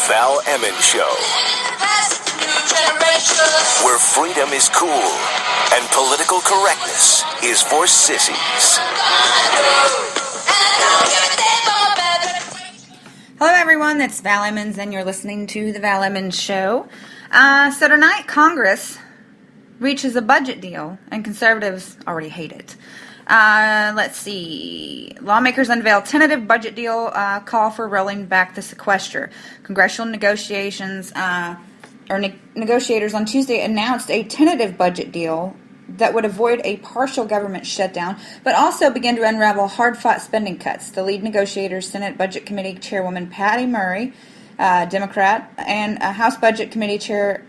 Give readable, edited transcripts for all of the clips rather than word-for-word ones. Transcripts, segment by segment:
Val Emmons Show, where freedom is cool and political correctness is for sissies. Hello everyone, it's Val Emmons and you're listening to the Val Emmons Show. So tonight Congress reaches a budget deal and conservatives already hate it. Let's see. Lawmakers unveil tentative budget deal call for rolling back the sequester. Congressional negotiators on Tuesday announced a tentative budget deal that would avoid a partial government shutdown, but also begin to unravel hard-fought spending cuts. The lead negotiators, Senate Budget Committee Chairwoman Patty Murray, Democrat, and House Budget Committee Chair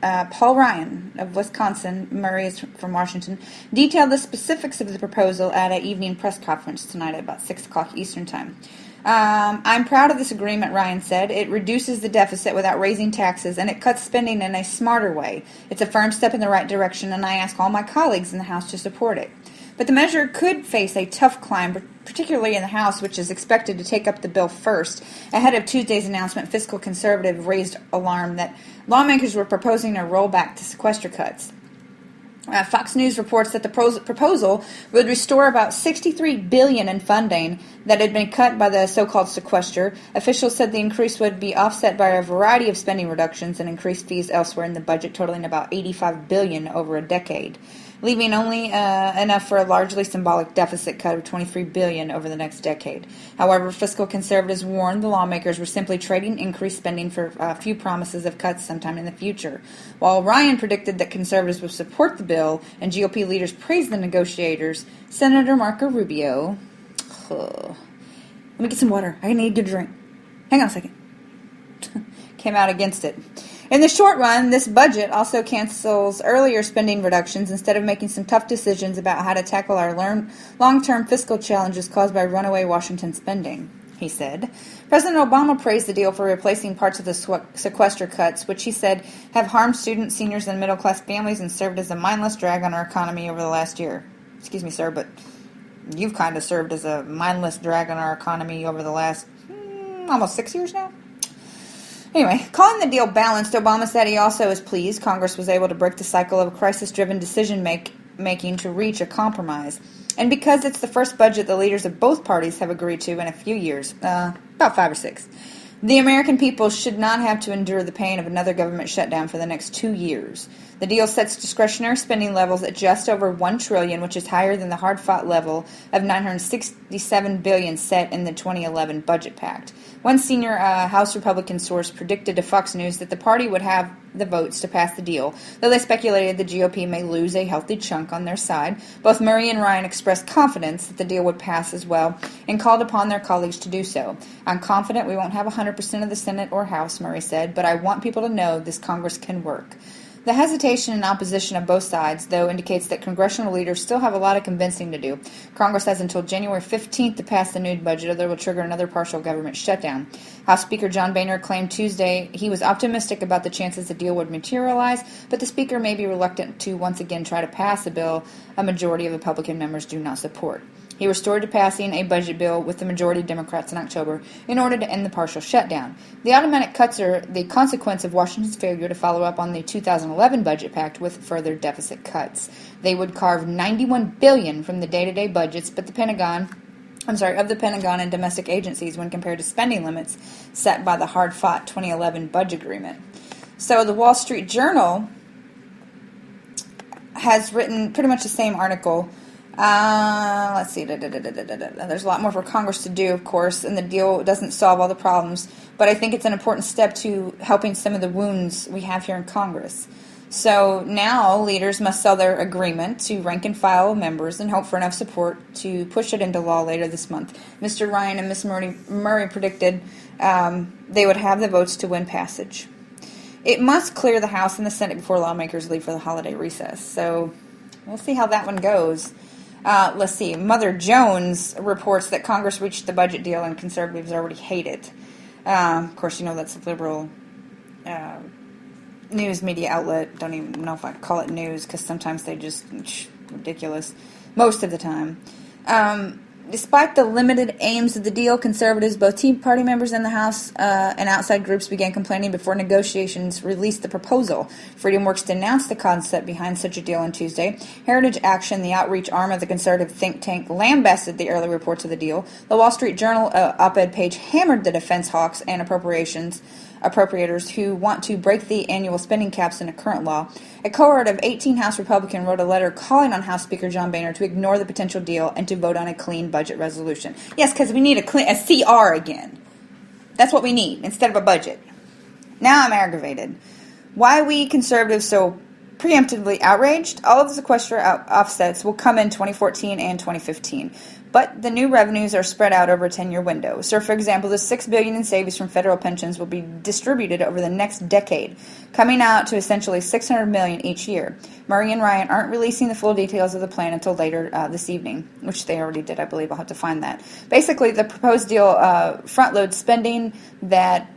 Paul Ryan of Wisconsin, Murray is from Washington, detailed the specifics of the proposal at an evening press conference tonight at about 6 o'clock Eastern Time. I'm proud of this agreement, Ryan said. It reduces the deficit without raising taxes, and it cuts spending in a smarter way. It's a firm step in the right direction, and I ask all my colleagues in the House to support it. But the measure could face a tough climb, particularly in the House, which is expected to take up the bill first. Ahead of Tuesday's announcement, fiscal conservatives raised alarm that lawmakers were proposing a rollback to sequester cuts. Fox News reports that the proposal would restore about $63 billion in funding that had been cut by the so-called sequester. Officials said the increase would be offset by a variety of spending reductions and increased fees elsewhere in the budget, totaling about $85 billion over a decade, leaving only enough for a largely symbolic deficit cut of $23 billion over the next decade. However, fiscal conservatives warned the lawmakers were simply trading increased spending for a few promises of cuts sometime in the future. While Ryan predicted that conservatives would support the bill and GOP leaders praised the negotiators, Senator Marco Rubio... let me get some water. I need a drink. Hang on a second. Came out against it. In the short run, this budget also cancels earlier spending reductions instead of making some tough decisions about how to tackle our long-term fiscal challenges caused by runaway Washington spending, he said. President Obama praised the deal for replacing parts of the sequester cuts, which he said have harmed students, seniors, and middle-class families and served as a mindless drag on our economy over the last year. Excuse me, sir, but you've kind of served as a mindless drag on our economy over the last almost 6 years now. Anyway, calling the deal balanced, Obama said he also is pleased Congress was able to break the cycle of crisis-driven decision-making to reach a compromise. And because it's the first budget the leaders of both parties have agreed to in a few years, about 5 or 6, the American people should not have to endure the pain of another government shutdown for the next 2 years. The deal sets discretionary spending levels at just over $1 trillion, which is higher than the hard-fought level of $967 billion set in the 2011 Budget Pact. One senior House Republican source predicted to Fox News that the party would have the votes to pass the deal, though they speculated the GOP may lose a healthy chunk on their side. Both Murray and Ryan expressed confidence that the deal would pass as well and called upon their colleagues to do so. I'm confident we won't have 100% of the Senate or House, Murray said, but I want people to know this Congress can work. The hesitation and opposition of both sides, though, indicates that congressional leaders still have a lot of convincing to do. Congress has until January 15th to pass the new budget, or that will trigger another partial government shutdown. House Speaker John Boehner claimed Tuesday he was optimistic about the chances the deal would materialize, but the Speaker may be reluctant to once again try to pass a bill a majority of Republican members do not support. He restored to passing a budget bill with the majority of Democrats in October in order to end the partial shutdown. The automatic cuts are the consequence of Washington's failure to follow up on the 2011 Budget Pact with further deficit cuts. They would carve $91 billion from the day-to-day budgets, but of the Pentagon and domestic agencies when compared to spending limits set by the hard-fought 2011 budget agreement. So the Wall Street Journal has written pretty much the same article. Let's see. There's a lot more for Congress to do, of course, and the deal doesn't solve all the problems, but I think it's an important step to helping some of the wounds we have here in Congress. So now leaders must sell their agreement to rank-and-file members and hope for enough support to push it into law later this month. Mr. Ryan and Ms. Murray predicted they would have the votes to win passage. It must clear the House and the Senate before lawmakers leave for the holiday recess, so we'll see how that one goes. Let's see. Mother Jones reports that Congress reached the budget deal and conservatives already hate it. Of course, you know that's a liberal news media outlet. Don't even know if I call it news because sometimes they just ridiculous. Most of the time. Despite the limited aims of the deal, conservatives, both Tea Party members in the House and outside groups, began complaining before negotiations released the proposal. Freedom Works denounced the concept behind such a deal on Tuesday. Heritage Action, the outreach arm of the conservative think tank, lambasted the early reports of the deal. The Wall Street Journal op-ed page hammered the defense hawks and appropriators who want to break the annual spending caps in a current law. A cohort of 18 House Republicans wrote a letter calling on House Speaker John Boehner to ignore the potential deal and to vote on a clean budget resolution. Yes, because we need a CR again. That's what we need instead of a budget. Now I'm aggravated. Why we conservatives so preemptively outraged? All of the sequester offsets will come in 2014 and 2015. But the new revenues are spread out over a 10-year window. So, for example, the $6 billion in savings from federal pensions will be distributed over the next decade, coming out to essentially $600 million each year. Murray and Ryan aren't releasing the full details of the plan until later this evening, which they already did, I believe. I'll have to find that. Basically, the proposed deal front-loads spending that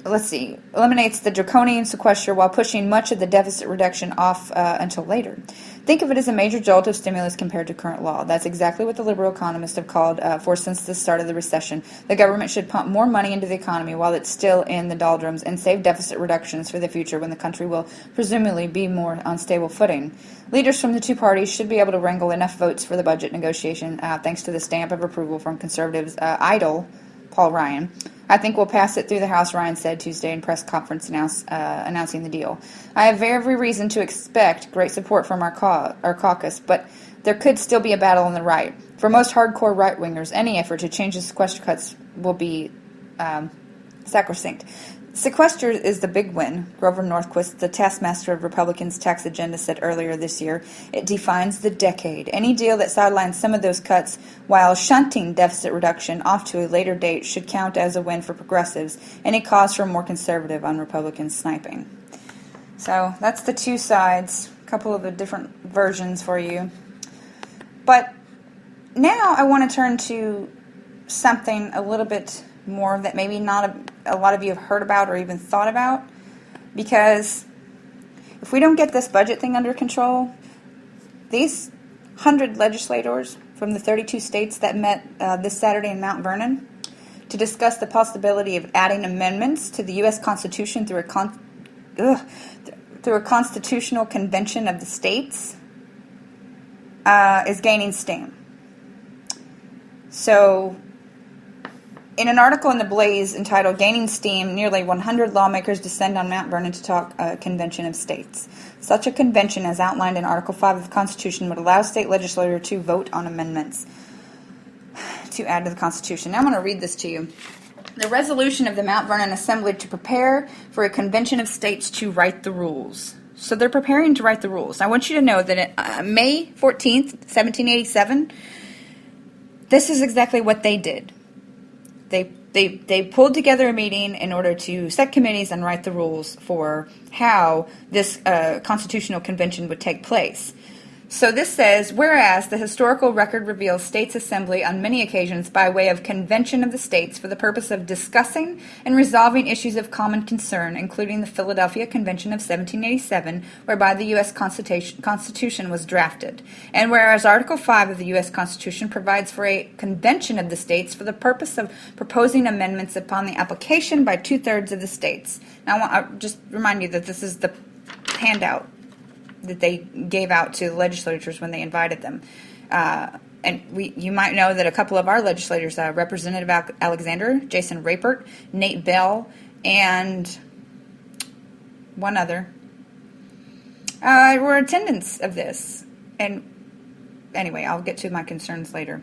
eliminates the draconian sequester while pushing much of the deficit reduction off until later. Think of it as a major jolt of stimulus compared to current law. That's exactly what the liberal economists have called for since the start of the recession. The government should pump more money into the economy while it's still in the doldrums and save deficit reductions for the future when the country will presumably be more on stable footing. Leaders from the two parties should be able to wrangle enough votes for the budget negotiation thanks to the stamp of approval from conservatives' idol, Paul Ryan. I think we'll pass it through the House, Ryan said Tuesday in press conference announcing the deal. I have every reason to expect great support from our caucus, but there could still be a battle on the right. For most hardcore right-wingers, any effort to change the sequester cuts will be sacrosanct. Sequester is the big win, Grover Norquist, the taskmaster of Republicans' tax agenda, said earlier this year. It defines the decade. Any deal that sidelines some of those cuts while shunting deficit reduction off to a later date should count as a win for progressives. Any cause for more conservative on Republicans sniping. So that's the two sides, a couple of the different versions for you. But now I want to turn to something a little bit more that maybe not a lot of you have heard about or even thought about, because if we don't get this budget thing under control, these 100 legislators from the 32 states that met this Saturday in Mount Vernon to discuss the possibility of adding amendments to the U.S. Constitution through a constitutional convention of the states is gaining steam. So, in an article in The Blaze entitled Gaining Steam, nearly 100 lawmakers descend on Mount Vernon to talk a convention of states. Such a convention, as outlined in Article 5 of the Constitution, would allow state legislators to vote on amendments to add to the Constitution. Now I'm going to read this to you. The resolution of the Mount Vernon Assembly to prepare for a convention of states to write the rules. So they're preparing to write the rules. I want you to know that May 14th, 1787, this is exactly what they did. They pulled together a meeting in order to set committees and write the rules for how this constitutional convention would take place. So this says, whereas the historical record reveals states' assembly on many occasions by way of convention of the states for the purpose of discussing and resolving issues of common concern, including the Philadelphia Convention of 1787, whereby the U.S. Constitution was drafted. And whereas Article 5 of the U.S. Constitution provides for a convention of the states for the purpose of proposing amendments upon the application by 2/3 of the states. Now I want to just remind you that this is the handout that they gave out to the legislators when they invited them. And you might know that a couple of our legislators, Representative Alexander, Jason Rapert, Nate Bell, and one other, were attendants of this. And anyway, I'll get to my concerns later.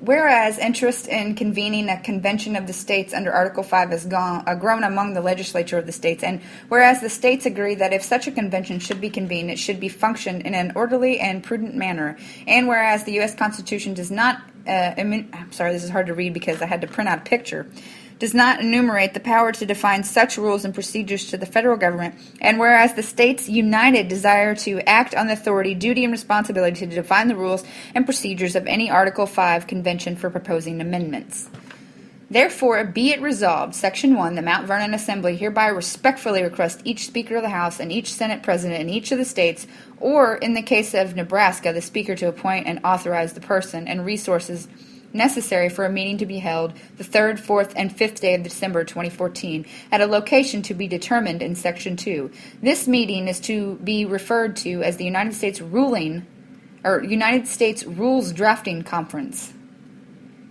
Whereas interest in convening a convention of the states under Article 5 has grown among the legislature of the states, and whereas the states agree that if such a convention should be convened, it should be functioned in an orderly and prudent manner, and whereas the U.S. Constitution does not, I'm sorry, this is hard to read because I had to print out a picture, does not enumerate the power to define such rules and procedures to the federal government, and whereas the states united desire to act on the authority, duty, and responsibility to define the rules and procedures of any Article 5 convention for proposing amendments. Therefore, be it resolved, Section 1, the Mount Vernon Assembly hereby respectfully requests each Speaker of the House and each Senate President in each of the states, or in the case of Nebraska, the Speaker to appoint and authorize the person and resources necessary for a meeting to be held the 3rd, 4th, and 5th day of December 2014 at a location to be determined in Section 2. This meeting is to be referred to as the United States Rules Drafting Conference.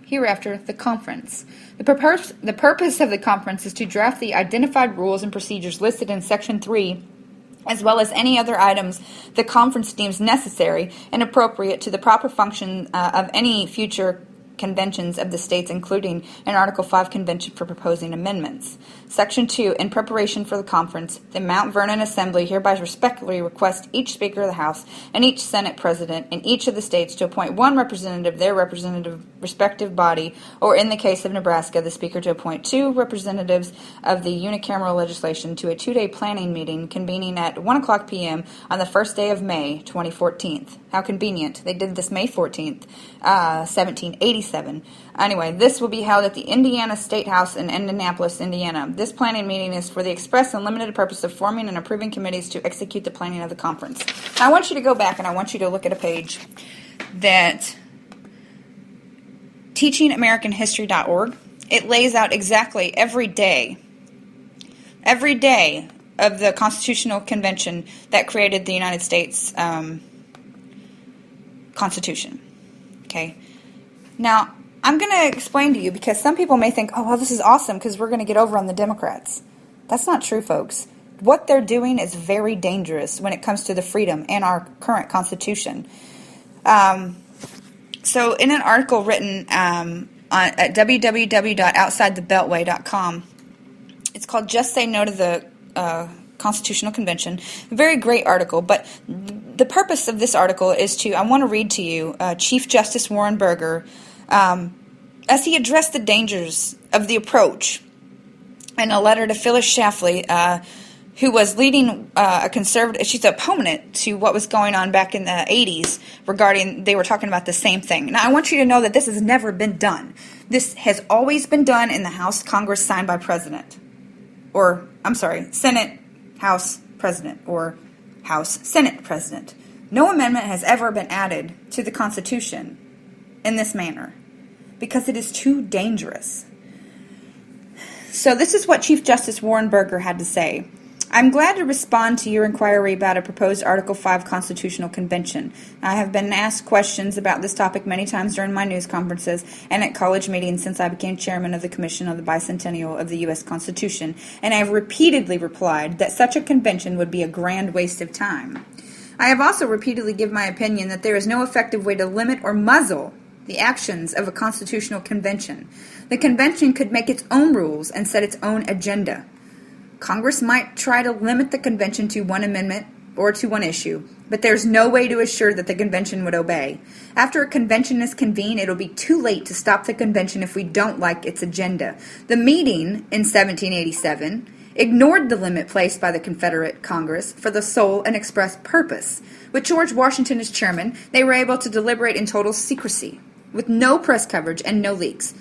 Hereafter, the conference. The purpose of the conference is to draft the identified rules and procedures listed in Section 3, as well as any other items the conference deems necessary and appropriate to the proper function of any future conventions of the states, including an Article 5 convention for proposing amendments. Section 2. In preparation for the conference, the Mount Vernon Assembly hereby respectfully requests each Speaker of the House and each Senate President in each of the states to appoint one representative, their representative respective body, or in the case of Nebraska, the Speaker to appoint two representatives of the unicameral legislation to a 2-day planning meeting convening at 1 o'clock p.m. on the first day of May 2014. How convenient. They did this May 14th, 1787. Anyway, this will be held at the Indiana State House in Indianapolis, Indiana. This planning meeting is for the express and limited purpose of forming and approving committees to execute the planning of the conference. Now, I want you to go back and I want you to look at a page that teachingamericanhistory.org, it lays out exactly every day of the Constitutional Convention that created the United States Constitution. Okay? Now, I'm going to explain to you because some people may think, oh, well, this is awesome because we're going to get over on the Democrats. That's not true, folks. What they're doing is very dangerous when it comes to the freedom and our current Constitution. So in an article written at www.outsidethebeltway.com, it's called Just Say No to the Constitutional Convention. A very great article, but the purpose of this article is I want to read to you Chief Justice Warren Burger as he addressed the dangers of the approach in a letter to Phyllis Schlafly, who was leading a conservative, she's an opponent to what was going on back in the 80s regarding, they were talking about the same thing. Now, I want you to know that this has never been done. This has always been done in the House, Congress, signed by President. Senate, House, President, or House, Senate, President. No amendment has ever been added to the Constitution in this manner because it is too dangerous. So this is what Chief Justice Warren Burger had to say. I'm glad to respond to your inquiry about a proposed Article 5 Constitutional Convention. I have been asked questions about this topic many times during my news conferences and at college meetings since I became chairman of the Commission on the Bicentennial of the U.S. Constitution, and I have repeatedly replied that such a convention would be a grand waste of time. I have also repeatedly given my opinion that there is no effective way to limit or muzzle the actions of a constitutional convention. The convention could make its own rules and set its own agenda. Congress might try to limit the convention to one amendment or to one issue, but there's no way to assure that the convention would obey. After a convention is convened, it'll be too late to stop the convention if we don't like its agenda. The meeting in 1787 ignored the limit placed by the Confederate Congress for the sole and express purpose. With George Washington as chairman, they were able to deliberate in total secrecy, with no press coverage and no leaks.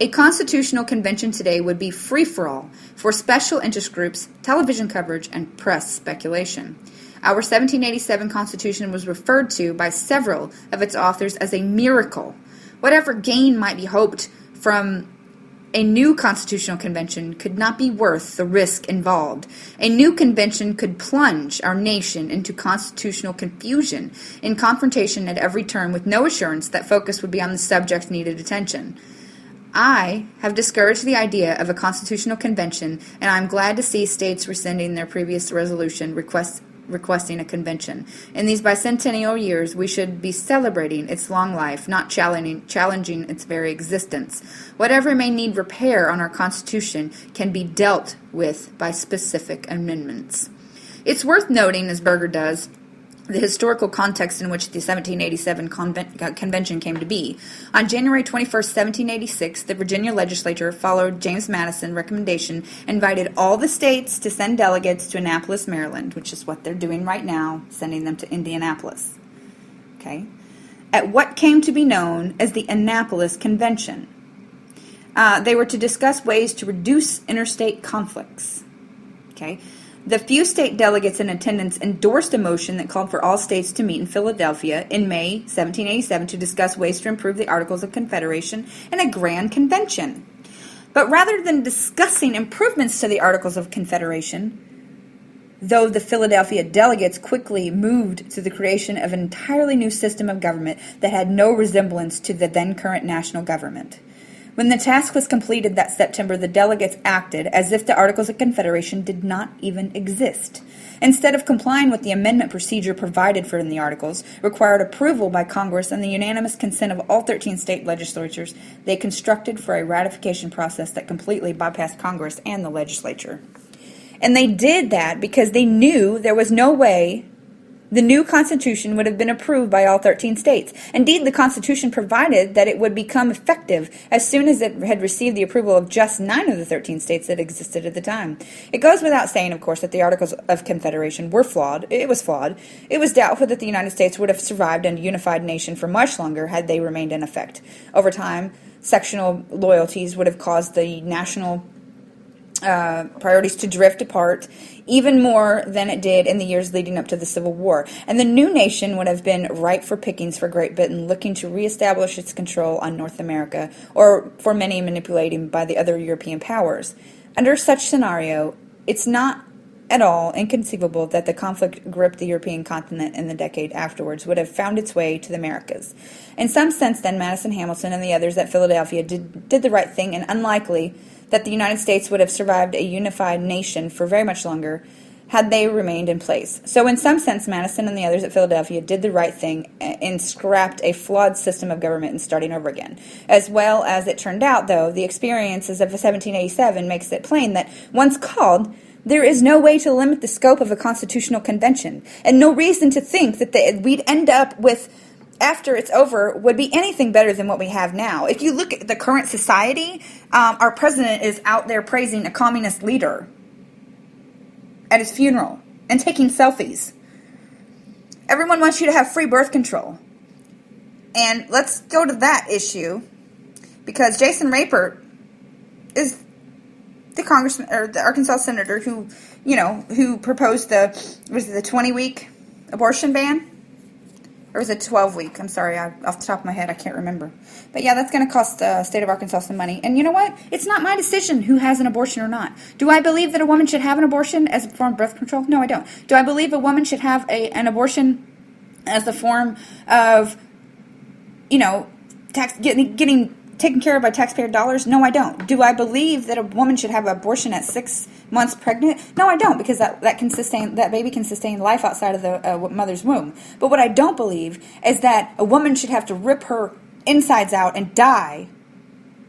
A constitutional convention today would be free-for-all for special interest groups, television coverage, and press speculation. Our 1787 Constitution was referred to by several of its authors as a miracle. Whatever gain might be hoped from a new constitutional convention could not be worth the risk involved. A new convention could plunge our nation into constitutional confusion in confrontation at every turn with no assurance that focus would be on the subject's needed attention. I have discouraged the idea of a constitutional convention, and I'm glad to see states rescinding their previous resolution requesting a convention. In these bicentennial years, we should be celebrating its long life, not challenging its very existence. Whatever may need repair on our Constitution can be dealt with by specific amendments. It's worth noting, as Berger does, the historical context in which the 1787 convention came to be. On January 21, 1786, the Virginia legislature followed James Madison's recommendation, invited all the states to send delegates to Annapolis, Maryland, which is what they're doing right now, sending them to Indianapolis. Okay? At what came to be known as the Annapolis Convention. They were to discuss ways to reduce interstate conflicts. Okay. The few state delegates in attendance endorsed a motion that called for all states to meet in Philadelphia in May 1787 to discuss ways to improve the Articles of Confederation in a grand convention. But rather than discussing improvements to the Articles of Confederation, though the Philadelphia delegates quickly moved to the creation of an entirely new system of government that had no resemblance to the then current national government. When the task was completed that September, the delegates acted as if the Articles of Confederation did not even exist. Instead of complying with the amendment procedure provided for in the Articles, required approval by Congress and the unanimous consent of all 13 state legislatures, they constructed for a ratification process that completely bypassed Congress and the legislature. And they did that because they knew there was no way the new Constitution would have been approved by all 13 states. Indeed, the Constitution provided that it would become effective as soon as it had received the approval of just 9 of the 13 states that existed at the time. It goes without saying, of course, that the Articles of Confederation were flawed. It was flawed. It was doubtful that the United States would have survived a unified nation for much longer had they remained in effect. Over time, sectional loyalties would have caused the national priorities to drift apart even more than it did in the years leading up to the Civil War. And the new nation would have been ripe for pickings for Great Britain, looking to reestablish its control on North America, or for many manipulating by the other European powers. Under such scenario, it's not at all inconceivable that the conflict gripped the European continent in the decade afterwards would have found its way to the Americas. In some sense, then, Madison, Hamilton, and the others at Philadelphia did the right thing, and unlikely that the United States would have survived a unified nation for very much longer had they remained in place. So in some sense, Madison and the others at Philadelphia did the right thing and scrapped a flawed system of government and starting over again. As well as it turned out, though, the experiences of 1787 makes it plain that once called, there is no way to limit the scope of a constitutional convention, and no reason to think that we'd end up with, after it's over, would be anything better than what we have now. If you look at the current society, our president is out there praising a communist leader at his funeral and taking selfies. Everyone wants you to have free birth control. And let's go to that issue, because Jason Rapert is the congressman or the Arkansas senator who proposed the 20-week abortion ban. Or is it 12-week? I'm sorry, off the top of my head, I can't remember. But yeah, that's going to cost the state of Arkansas some money. And you know what? It's not my decision who has an abortion or not. Do I believe that a woman should have an abortion as a form of birth control? No, I don't. Do I believe a woman should have an abortion as a form of, getting taken care of by taxpayer dollars? No, I don't. Do I believe that a woman should have an abortion at 6 months pregnant? No, I don't, because that baby can sustain life outside of the mother's womb. But what I don't believe is that a woman should have to rip her insides out and die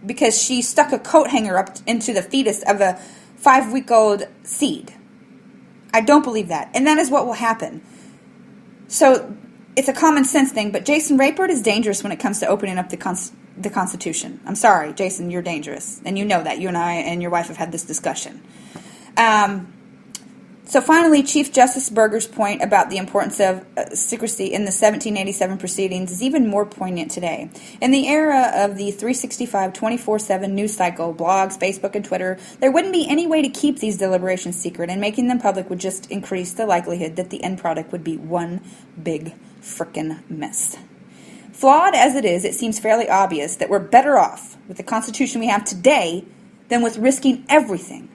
because she stuck a coat hanger up into the fetus of a 5-week-old seed. I don't believe that, and that is what will happen. So it's a common sense thing, but Jason Rapert is dangerous when it comes to opening up the Constitution. I'm sorry, Jason, you're dangerous. And you know that. You and I and your wife have had this discussion. So finally, Chief Justice Berger's point about the importance of secrecy in the 1787 proceedings is even more poignant today. In the era of the 365, 24/7 news cycle, blogs, Facebook, and Twitter, there wouldn't be any way to keep these deliberations secret, and making them public would just increase the likelihood that the end product would be one big frickin' mess. Flawed as it is, it seems fairly obvious that we're better off with the Constitution we have today than with risking everything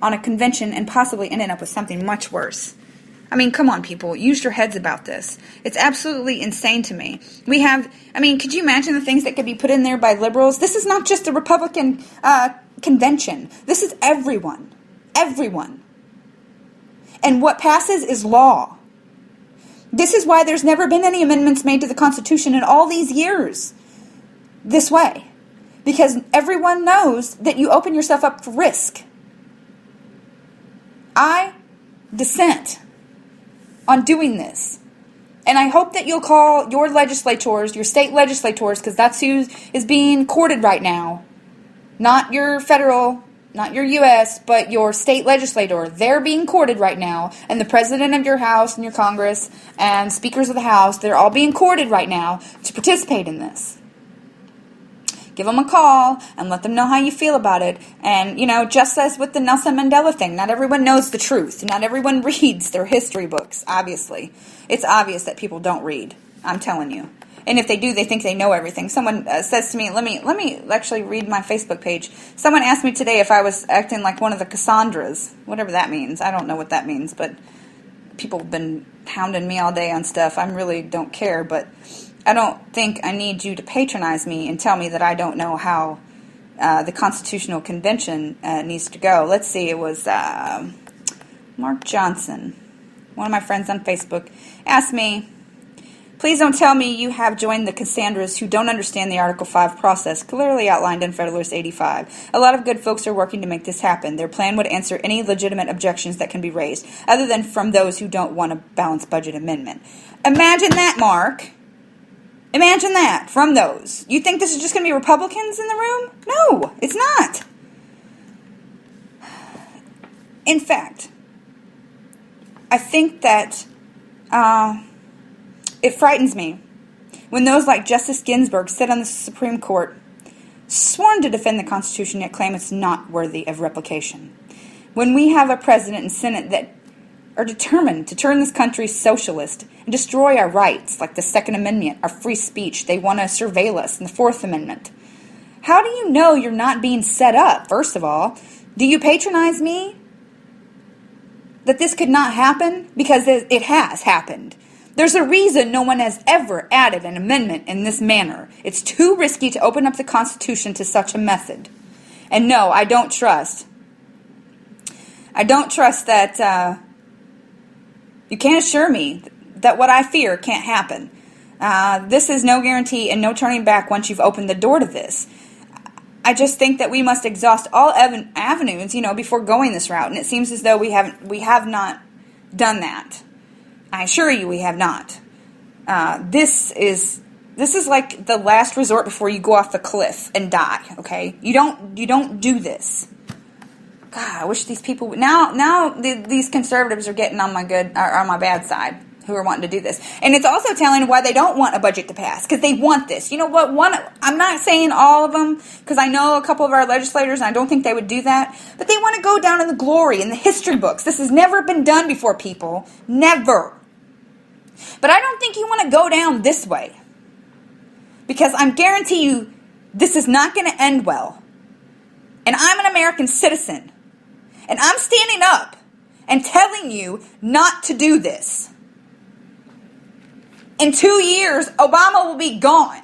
on a convention and possibly ending up with something much worse. I mean, come on, people. Use your heads about this. It's absolutely insane to me. Could you imagine the things that could be put in there by liberals? This is not just the Republican convention. This is everyone. Everyone. And what passes is law. This is why there's never been any amendments made to the Constitution in all these years this way. Because everyone knows that you open yourself up for risk. I dissent on doing this. And I hope that you'll call your legislators, your state legislators, because that's who is being courted right now. Not your federal, not your U.S., but your state legislator. They're being courted right now. And the president of your House and your Congress and speakers of the House, they're all being courted right now to participate in this. Give them a call and let them know how you feel about it. And, just as with the Nelson Mandela thing, not everyone knows the truth. Not everyone reads their history books, obviously. It's obvious that people don't read. I'm telling you. And if they do, they think they know everything. Someone says to me, let me actually read my Facebook page. Someone asked me today if I was acting like one of the Cassandras, whatever that means. I don't know what that means, but people have been hounding me all day on stuff. I really don't care, but I don't think I need you to patronize me and tell me that I don't know how the Constitutional Convention needs to go. Let's see, it was Mark Johnson, one of my friends on Facebook, asked me, please don't tell me you have joined the Cassandras who don't understand the Article 5 process clearly outlined in Federalist 85. A lot of good folks are working to make this happen. Their plan would answer any legitimate objections that can be raised, other than from those who don't want a balanced budget amendment. Imagine that, Mark. Imagine that, from those. You think this is just going to be Republicans in the room? No, it's not. In fact, I think that it frightens me when those like Justice Ginsburg sit on the Supreme Court, sworn to defend the Constitution, yet claim it's not worthy of replication. When we have a president and Senate that are determined to turn this country socialist and destroy our rights, like the Second Amendment, our free speech, they want to surveil us in the Fourth Amendment. How do you know you're not being set up, first of all? Do you patronize me that this could not happen? Because it has happened. There's a reason no one has ever added an amendment in this manner. It's too risky to open up the Constitution to such a method. And no, I don't trust that you can't assure me that what I fear can't happen. This is no guarantee and no turning back once you've opened the door to this. I just think that we must exhaust all avenues, before going this route. And it seems as though we have not done that. I assure you we have not. This is like the last resort before you go off the cliff and die, okay? You don't do this. God, I wish these people these conservatives are getting on my bad side, who are wanting to do this. And it's also telling why they don't want a budget to pass, because they want this. You know what? I'm not saying all of them, because I know a couple of our legislators, and I don't think they would do that, but they want to go down in the glory, in the history books. This has never been done before, people. Never. But I don't think you want to go down this way, because I'm guarantee you this is not going to end well. And I'm an American citizen, and I'm standing up and telling you not to do this. In 2 years, Obama will be gone.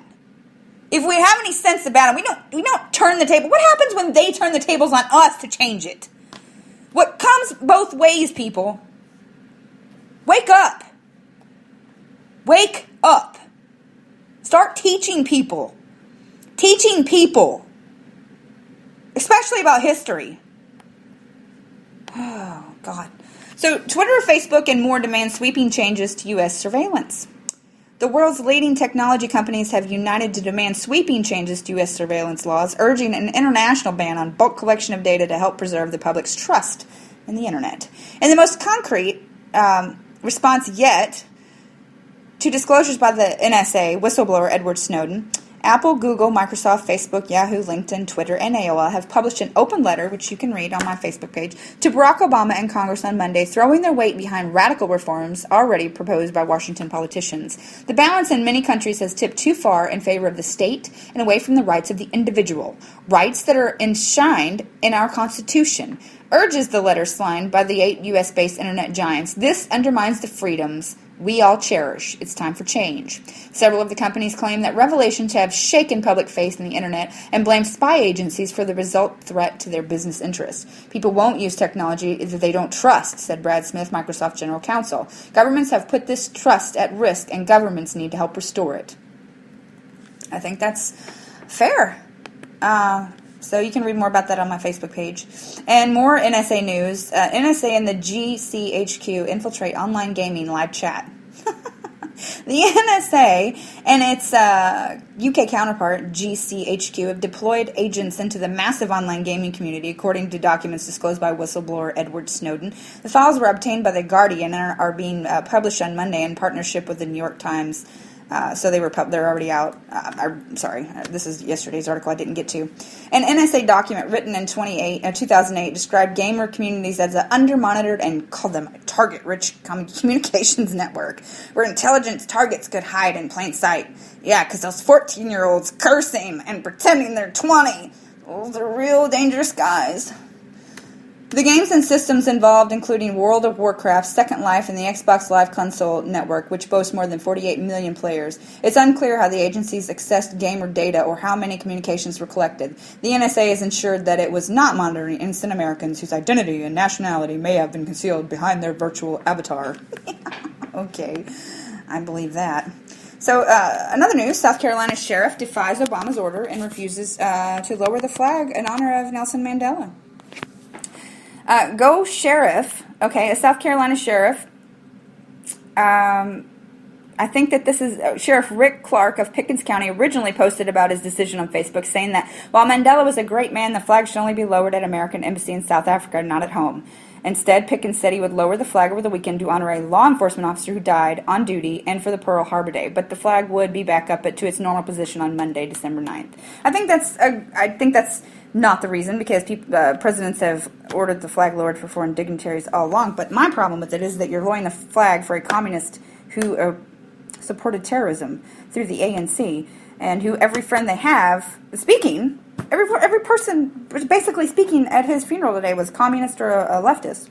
If we have any sense about it, we don't turn the table. What happens when they turn the tables on us to change it? What comes both ways, people? Wake up. Wake up. Start teaching people. Teaching people. Especially about history. Oh, God. So, Twitter, Facebook, and more demand sweeping changes to U.S. surveillance. The world's leading technology companies have united to demand sweeping changes to U.S. surveillance laws, urging an international ban on bulk collection of data to help preserve the public's trust in the Internet. And the most concrete response yet to disclosures by the NSA whistleblower Edward Snowden, Apple, Google, Microsoft, Facebook, Yahoo, LinkedIn, Twitter, and AOL have published an open letter, which you can read on my Facebook page, to Barack Obama and Congress on Monday, throwing their weight behind radical reforms already proposed by Washington politicians. The balance in many countries has tipped too far in favor of the state and away from the rights of the individual, rights that are enshrined in our Constitution, urges the letter signed by the 8 U.S.-based Internet giants. This undermines the freedoms we all cherish. It's time for change. Several of the companies claim that revelations have shaken public faith in the Internet and blame spy agencies for the result threat to their business interests. People won't use technology that they don't trust, said Brad Smith, Microsoft General Counsel. Governments have put this trust at risk, and governments need to help restore it. I think that's fair. So you can read more about that on my Facebook page. And more NSA news. NSA and the GCHQ infiltrate online gaming live chat. The NSA and its UK counterpart, GCHQ, have deployed agents into the massive online gaming community, according to documents disclosed by whistleblower Edward Snowden. The files were obtained by The Guardian and are being published on Monday in partnership with the New York Times So they're already out. Sorry, this is yesterday's article I didn't get to. An NSA document written in 2008 described gamer communities as an under-monitored and called them a target-rich communications network where intelligence targets could hide in plain sight. Yeah, because those 14-year-olds cursing and pretending they're 20. Those are real dangerous guys. The games and systems involved including World of Warcraft, Second Life, and the Xbox Live Console network, which boasts more than 48 million players. It's unclear how the agencies accessed gamer data or how many communications were collected. The NSA has ensured that it was not monitoring innocent Americans whose identity and nationality may have been concealed behind their virtual avatar. Okay, I believe that. So, another news, South Carolina sheriff defies Obama's order and refuses to lower the flag in honor of Nelson Mandela. Go sheriff, okay, a South Carolina sheriff, I think that this is Sheriff Rick Clark of Pickens County originally posted about his decision on Facebook saying that while Mandela was a great man, the flag should only be lowered at American Embassy in South Africa, not at home. Instead, Pickens said he would lower the flag over the weekend to honor a law enforcement officer who died on duty and for the Pearl Harbor Day, but the flag would be back up to its normal position on Monday, December 9th. I think that's not the reason, because presidents have ordered the flag lowered for foreign dignitaries all along, but my problem with it is that you're lowering the flag for a communist who supported terrorism through the ANC, and who every friend they have speaking, every person basically speaking at his funeral today was communist or a leftist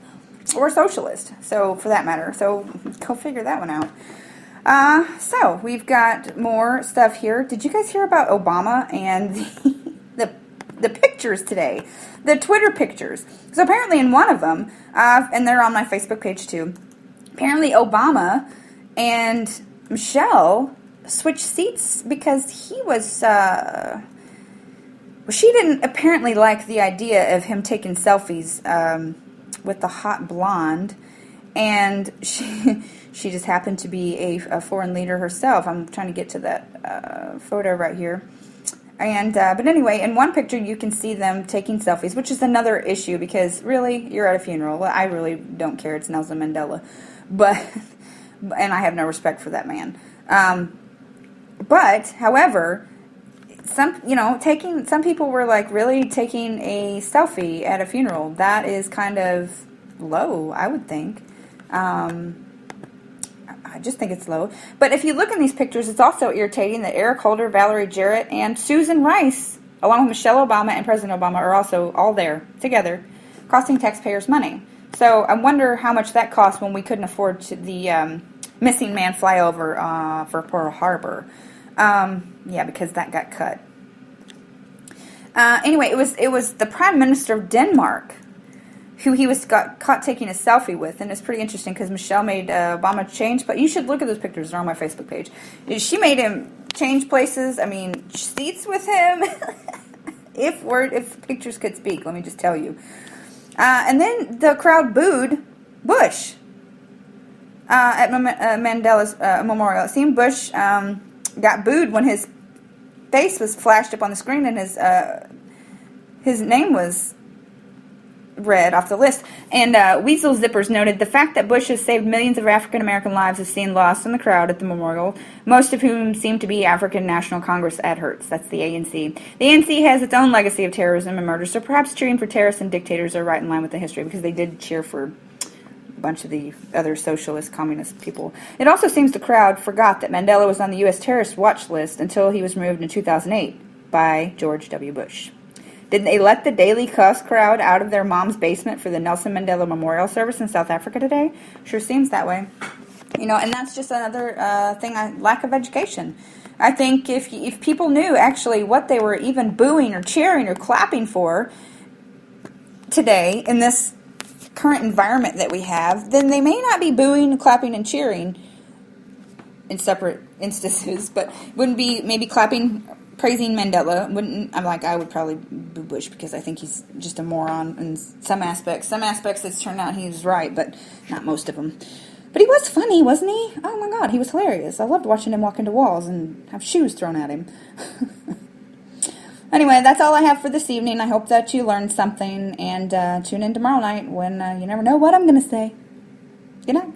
or a socialist, so for that matter, so go figure that one out. So we've got more stuff here. Did you guys hear about Obama and the pictures today, the Twitter pictures? So apparently in one of them, and they're on my Facebook page too, apparently Obama and Michelle switched seats because he was, she didn't apparently like the idea of him taking selfies with the hot blonde, and she just happened to be a foreign leader herself. I'm trying to get to that photo right here. And but anyway, in one picture you can see them taking selfies, which is another issue because really, you're at a funeral. I really don't care. It's Nelson Mandela, and I have no respect for that man. But however, some people were like really taking a selfie at a funeral. That is kind of low, I would think. I just think it's low. But if you look in these pictures, it's also irritating that Eric Holder, Valerie Jarrett, and Susan Rice, along with Michelle Obama and President Obama, are also all there together, costing taxpayers money. So I wonder how much that cost when we couldn't afford the missing man flyover for Pearl Harbor. Yeah, because that got cut. Anyway, it was the Prime Minister of Denmark who he got caught taking a selfie with, and it's pretty interesting because Michelle made Obama change, but you should look at those pictures. They're on my Facebook page. She made him change places, seats with him. If pictures could speak, let me just tell you. And then the crowd booed Bush at Mandela's memorial. It seemed Bush got booed when his face was flashed up on the screen and his name was read off the list. And Weasel Zippers noted the fact that Bush has saved millions of African American lives is seen lost in the crowd at the memorial, most of whom seem to be African National Congress adherents. That's the ANC. The ANC has its own legacy of terrorism and murder, so perhaps cheering for terrorists and dictators are right in line with the history, because they did cheer for a bunch of the other socialist, communist people. It also seems the crowd forgot that Mandela was on the U.S. terrorist watch list until he was removed in 2008 by George W. Bush. Didn't they let the Daily Cuss crowd out of their mom's basement for the Nelson Mandela Memorial Service in South Africa today? Sure seems that way. And that's just another thing, lack of education. I think if people knew actually what they were even booing or cheering or clapping for today in this current environment that we have, then they may not be booing, clapping, and cheering in separate instances, but wouldn't be maybe clapping, praising Mandela. I would probably boo Bush because I think he's just a moron in some aspects. Some aspects it's turned out he was right, but not most of them. But he was funny, wasn't he? Oh my God, he was hilarious. I loved watching him walk into walls and have shoes thrown at him. Anyway, that's all I have for this evening. I hope that you learned something, and tune in tomorrow night when you never know what I'm going to say. Good night.